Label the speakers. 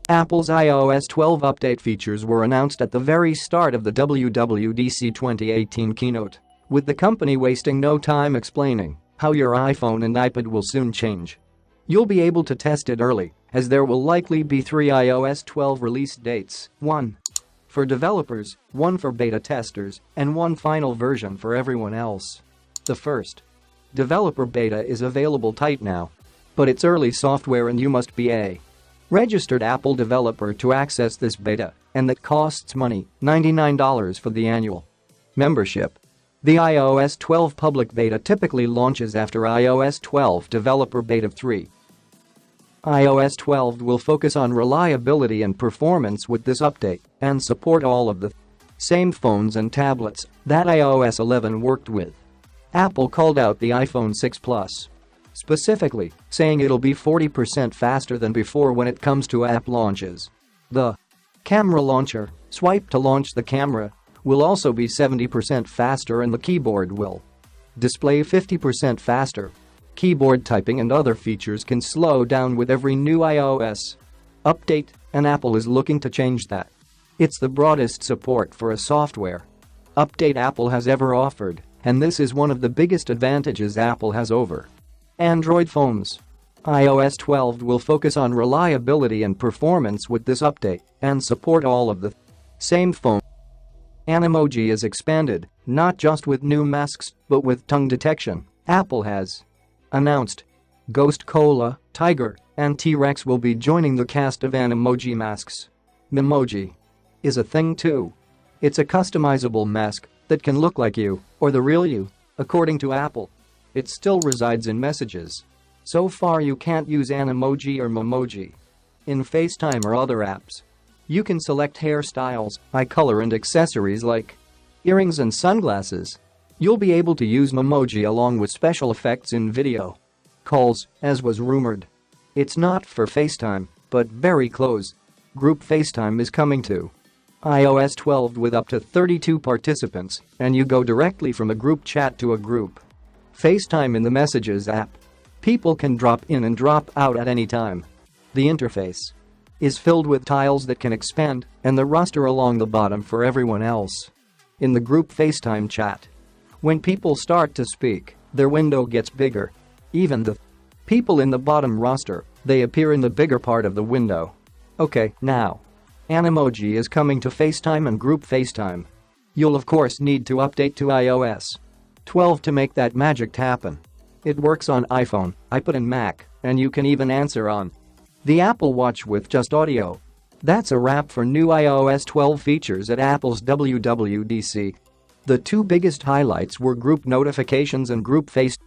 Speaker 1: Apple's iOS 12 update features were announced at the very start of the WWDC 2018 keynote, with the company wasting no time explaining how your iPhone and iPad will soon change. You'll be able to test it early, as there will likely be 3 iOS 12 release dates, 1 for developers, 1 for beta testers, and 1 final version for everyone else. The first developer beta is available right now, but it's early software and you must be a registered Apple developer to access this beta, and that costs money, $99 for the annual membership. The iOS 12 public beta typically launches after iOS 12 developer beta 3. iOS 12 will focus on reliability and performance with this update and support all of the same phones and tablets that iOS 11 worked with. Apple called out the iPhone 6 Plus, specifically saying it'll be 40% faster than before when it comes to app launches. The camera launcher, swipe to launch the camera, will also be 70% faster and the keyboard will display 50% faster. Keyboard typing and other features can slow down with every new iOS update, and Apple is looking to change that. It's the broadest support for a software update Apple has ever offered, and this is one of the biggest advantages Apple has over Android phones. iOS 12 will focus on reliability and performance with this update and support all of the same phones. Emoji is expanded, not just with new masks, but with tongue detection. Apple has announced Ghost Cola, Tiger, and T-Rex will be joining the cast of Emoji masks. Memoji is a thing too. It's a customizable mask that can look like you or the real you, according to Apple. It still resides in messages. So far you can't use Emoji or Memoji in FaceTime or other apps. You can select hairstyles, eye color and accessories like earrings and sunglasses. You'll be able to use Memoji along with special effects in video calls, as was rumored. It's not for FaceTime, but very close. Group FaceTime is coming to iOS 12 with up to 32 participants, and you go directly from a group chat to a group FaceTime in the Messages app. People can drop in and drop out at any time. The interface is filled with tiles that can expand, and the roster along the bottom for everyone else. In the group FaceTime chat, when people start to speak, their window gets bigger. Even the people in the bottom roster, they appear in the bigger part of the window. Okay, now Emoji is coming to FaceTime and group FaceTime. You'll of course need to update to iOS 12 to make that magic happen. It works on iPhone, iPad and Mac, and you can even answer on the Apple Watch with just audio. That's a wrap for new iOS 12 features at Apple's WWDC. The two biggest highlights were group notifications and group FaceTime.